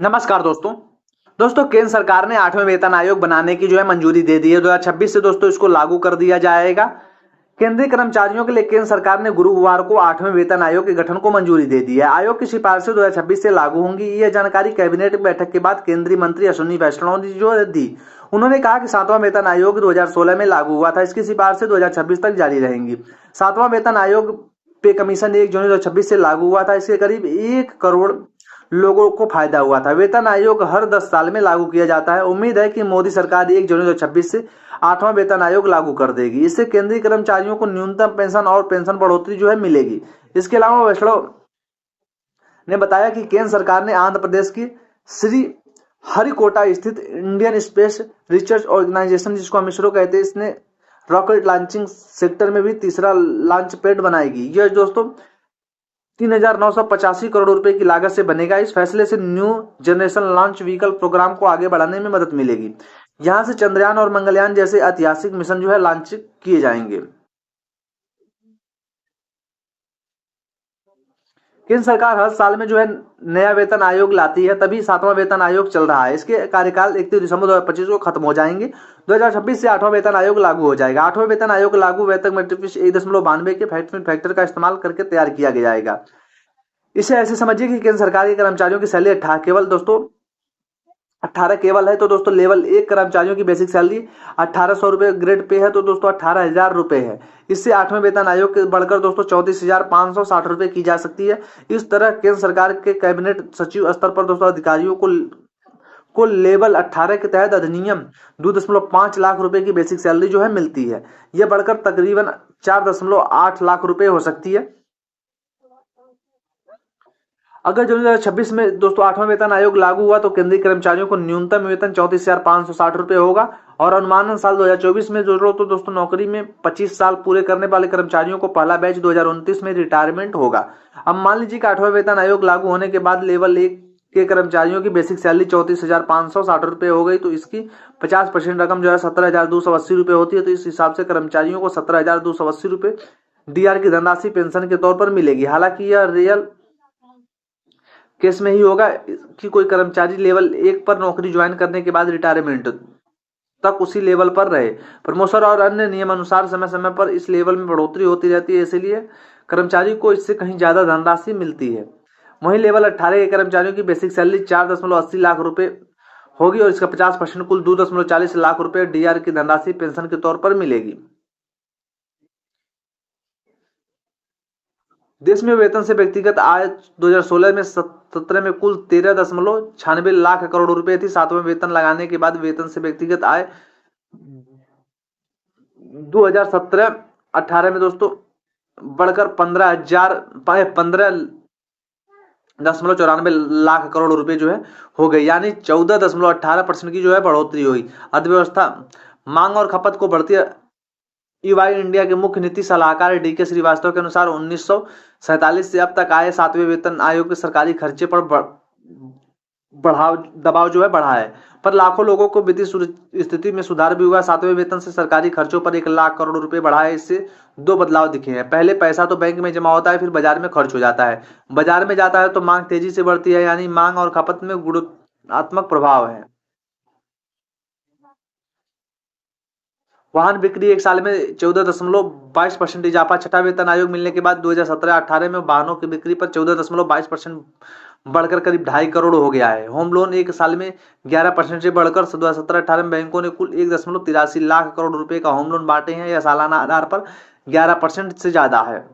नमस्कार दोस्तों केंद्र सरकार ने 8वें वेतन आयोग बनाने की मंजूरी दे दी है। 2026 से दोस्तों इसको लागू कर दिया जाएगा। केंद्रीय कर्मचारियों के लिए केंद्र सरकार ने गुरुवार को 8वें वेतन आयोग के गठन को मंजूरी दे दी है। आयोग की सिफारिशें 2026 से लागू होंगी। यह जानकारी कैबिनेट बैठक के बाद केंद्रीय मंत्री अश्विनी वैष्णव ने दी। उन्होंने कहा कि 7वां वेतन आयोग 2016 में लागू हुआ था। इसकी सिफारिशें 2026 तक जारी रहेंगी। 7वां वेतन आयोग पे कमीशन 1 जनवरी 2026 से लागू हुआ था। इससे करीब 1 करोड़ लोगों को फायदा हुआ था। वेतन आयोग हर 10 साल में लागू किया जाता है। उम्मीद है कि मोदी सरकार 1 जनवरी 2026 से 8वां वेतन आयोग लागू कर देगी। इससे केंद्रीय कर्मचारियों को न्यूनतम पेंशन और पेंशन बढ़ोतरी मिलेगी। इसके अलावा वैष्णव ने बताया कि केंद्र सरकार ने आंध्र प्रदेश की श्री हरिकोटा स्थित इंडियन स्पेस रिसर्च ऑर्गेनाइजेशन, जिसको हम इसरो कहते हैं, इसने रॉकेट लॉन्चिंग सेक्टर में भी तीसरा लॉन्च पैड बनाएगी। यह दोस्तों 3,985 करोड़ रुपए की लागत से बनेगा। इस फैसले से new generation launch vehicle programme को आगे बढ़ाने में मदद मिलेगी। यहां से चंद्रयान और मंगलयान जैसे ऐतिहासिक मिशन लॉन्च किए जाएंगे। केंद्र सरकार हर साल में नया वेतन आयोग लाती है, तभी 7वां वेतन आयोग चल रहा है। इसके कार्यकाल 31 दिसंबर 2025 को खत्म हो जाएंगे। 2026 से 8वां वेतन आयोग लागू हो जाएगा। 8वां वेतन आयोग लागू वेतन मैट्रिक्स 1.92 के फैक्टर का इस्तेमाल करके तैयार किया जाएगा। इसे ऐसे समझिए कि केंद्र सरकार के कर्मचारियों की सैलरी 18 केवल है। तो दोस्तों लेवल 1 कर्मचारियों की बेसिक सैलरी 1800 रुपए ग्रेड पे है, तो दोस्तों 18,000 रुपए है। इससे 8वें वेतन आयोग के बढ़कर दोस्तों 34,560 रुपए की जा सकती है। इस तरह केंद्र सरकार के कैबिनेट सचिव स्तर पर दोस्तों अधिकारियों को लेवल 18 के तहत अधिनियम 2.5 लाख रुपए की बेसिक सैलरी मिलती है। यह बढ़कर तकरीबन 4.8 लाख रुपए हो सकती है। अगर 2026 में दोस्तों 8वां वेतन आयोग लागू हुआ तो केंद्रीय कर्मचारियों को न्यूनतम वेतन 34,560 रुपए होगा और अनुमानन साल 2024 में तो दोस्तों नौकरी में 25 साल पूरे करने वाले कर्मचारियों को पहला बैच 2029 में रिटायरमेंट होगा। अब मान लीजिए कि 8वां वेतन आयोग लागू होने के बाद लेवल 1 के कर्मचारियों की बेसिक सैलरी 34,560 रुपए हो गई, तो इसकी 50% रकम 17,280 रुपए होती है। तो इस हिसाब से कर्मचारियों को 17,280 रुपए डीआर की धनराशि पेंशन के तौर पर मिलेगी। हालांकि यह रियल केस में ही होगा कि कोई कर्मचारी लेवल 1 पर नौकरी ज्वाइन करने के बाद रिटायरमेंट तक उसी लेवल पर रहे। प्रमोशन और अन्य नियम अनुसार समय समय पर इस लेवल में बढ़ोतरी होती रहती है, इसलिए कर्मचारी को इससे कहीं ज्यादा धनराशि मिलती है। वहीं लेवल 18 के कर्मचारियों की बेसिक सैलरी 4.80 लाख रुपए होगी और इसका 50% कुल 2.40 लाख रुपए डीआर की धनराशि पेंशन के तौर पर मिलेगी। देश में वेतन से व्यक्तिगत आय 2016 में 17 में कुल 13.96 लाख करोड़ रुपए थी। 7वें वेतन लगाने के बाद वेतन से व्यक्तिगत आय 2017-18 में दोस्तों बढ़कर 15,94 लाख करोड़ रुपए हो गए, यानी 14.18% की बढ़ोतरी हुई। अर्थव्यवस्था मांग और खपत को बढ़ती ईवाई इंडिया के मुख्य नीति सलाहकार डीके श्रीवास्तव के अनुसार 1947 से अब तक आए 7वें वेतन आयोग के सरकारी खर्चे पर दबाव बढ़ा है, पर लाखों लोगों को वित्तीय स्थिति में सुधार भी हुआ। 7वें वेतन से सरकारी खर्चों पर 1 लाख करोड़ रुपए बढ़ा है। इससे 2 बदलाव दिखे हैं। पहले, पैसा तो बैंक में जमा होता है, फिर बाजार में खर्च हो जाता है। बाजार में जाता है तो मांग तेजी से बढ़ती है, यानी मांग और खपत में गुणात्मक प्रभाव है। वाहन बिक्री एक साल में 14.22% इजाफा। छठा वेतन आयोग मिलने के बाद 2017-18 में वाहनों की बिक्री पर 14.22% बढ़कर करीब 2.5 करोड़ हो गया है। होम लोन एक साल में 11% से बढ़कर 2017-18 में बैंकों ने कुल 1.83 लाख करोड़ रुपए का होम लोन बांटे हैं। यह सालाना आधार पर 11% से ज्यादा है।